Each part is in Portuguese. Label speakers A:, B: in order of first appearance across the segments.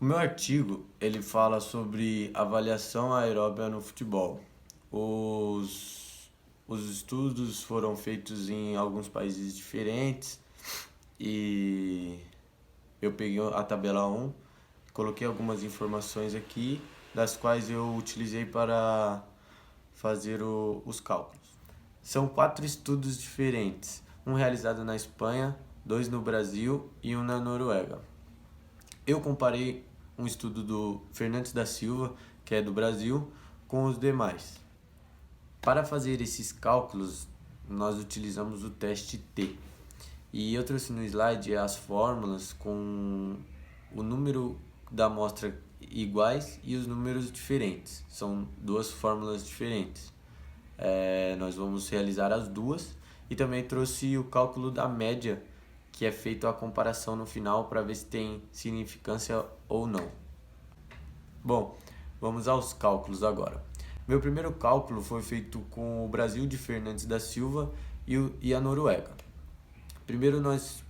A: O meu artigo, ele fala sobre avaliação aeróbia no futebol. Os estudos foram feitos em alguns países diferentes e eu peguei a tabela 1, coloquei algumas informações aqui, das quais eu utilizei para fazer os cálculos. São 4 estudos diferentes, um realizado na Espanha, 2 no Brasil e um na Noruega. Eu comparei um estudo do Fernandes da Silva, que é do Brasil, com os demais. Para fazer esses cálculos, nós utilizamos o teste T. E eu trouxe no slide as fórmulas com o número da amostra iguais e os números diferentes. São duas fórmulas diferentes. Nós vamos realizar as duas e também trouxe o cálculo da média, que é feito a comparação no final para ver se tem significância ou não. Bom, vamos aos cálculos agora. Meu primeiro cálculo foi feito com o Brasil de Fernandes da Silva e a Noruega. Primeiro nós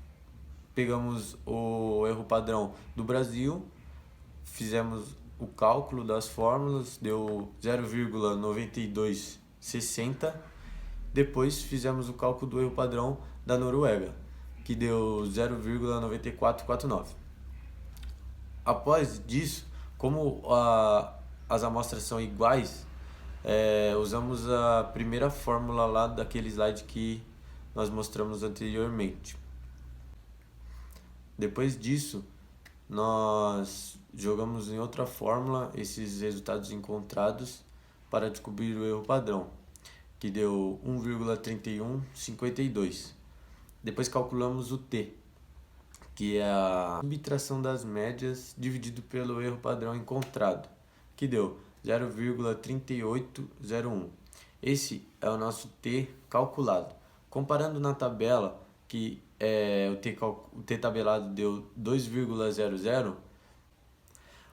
A: pegamos o erro padrão do Brasil, fizemos o cálculo das fórmulas, deu 0,9260. Depois fizemos o cálculo do erro padrão da Noruega, que deu 0,9449. Após disso, como as amostras são iguais, usamos a primeira fórmula lá daquele slide que nós mostramos anteriormente. Depois disso, nós jogamos em outra fórmula esses resultados encontrados para descobrir o erro padrão, que deu 1,3152. Depois calculamos o T, que é a subtração das médias dividido pelo erro padrão encontrado, que deu 0,3801. Esse é o nosso T calculado. Comparando na tabela, que o T tabelado deu 2,00,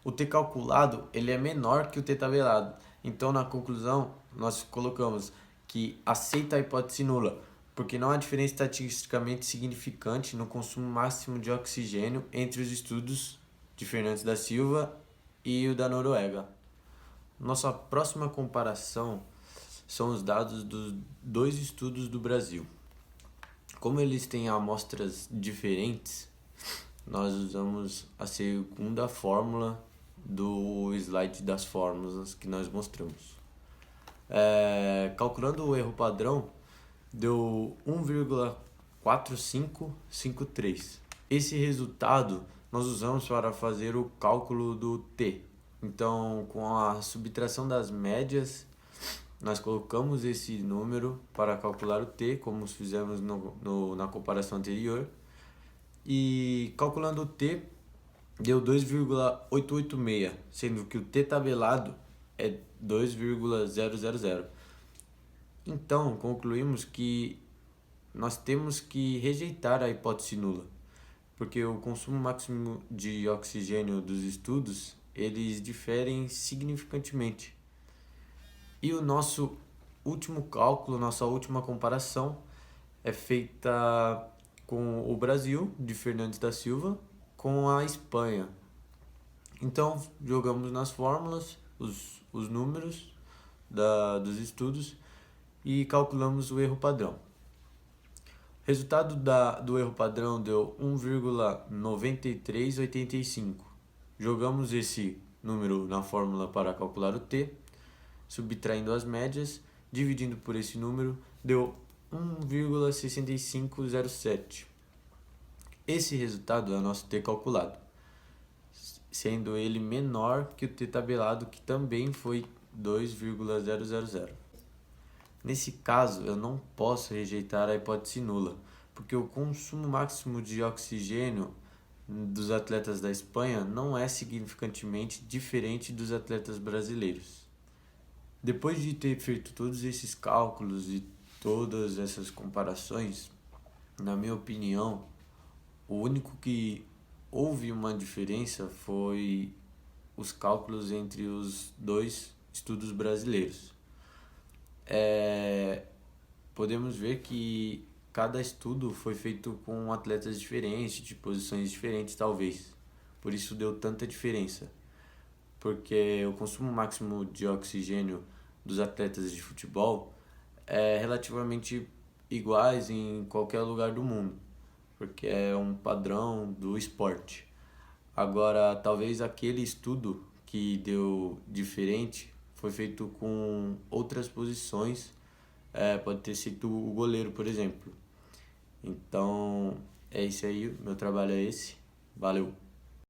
A: o T calculado ele é menor que o T tabelado. Então, na conclusão, nós colocamos que aceita a hipótese nula, porque não há diferença estatisticamente significante no consumo máximo de oxigênio entre os estudos de Fernandes da Silva e o da Noruega. Nossa próxima comparação são os dados dos 2 estudos do Brasil. Como eles têm amostras diferentes, nós usamos a segunda fórmula do slide das fórmulas que nós mostramos. Calculando o erro padrão, deu 1,4553. Esse resultado nós usamos para fazer o cálculo do T. Então, com a subtração das médias, nós colocamos esse número para calcular o T, como fizemos na comparação anterior. E calculando o T, deu 2,886, sendo que o T tabelado é 2,000. Então, concluímos que nós temos que rejeitar a hipótese nula, porque o consumo máximo de oxigênio dos estudos, eles diferem significantemente. E o nosso último cálculo, nossa última comparação, é feita com o Brasil, de Fernandes da Silva, com a Espanha. Então, jogamos nas fórmulas os números dos estudos e calculamos o erro padrão. O resultado do erro padrão deu 1,9385. Jogamos esse número na fórmula para calcular o T, subtraindo as médias, dividindo por esse número, deu 1,6507. Esse resultado é o nosso T calculado, sendo ele menor que o T tabelado, que também foi 2,000. Nesse caso, eu não posso rejeitar a hipótese nula, porque o consumo máximo de oxigênio dos atletas da Espanha não é significantemente diferente dos atletas brasileiros. Depois de ter feito todos esses cálculos e todas essas comparações, na minha opinião, o único que houve uma diferença foi os cálculos entre os 2 estudos brasileiros. Podemos ver que cada estudo foi feito com atletas diferentes, de posições diferentes talvez. por isso deu tanta diferença. Porque o consumo máximo de oxigênio dos atletas de futebol é relativamente iguais em qualquer lugar do mundo, porque é um padrão do esporte. Agora, talvez aquele estudo que deu diferente foi feito com outras posições, pode ter sido o goleiro, por exemplo. Então, é isso aí, meu trabalho é esse. Valeu!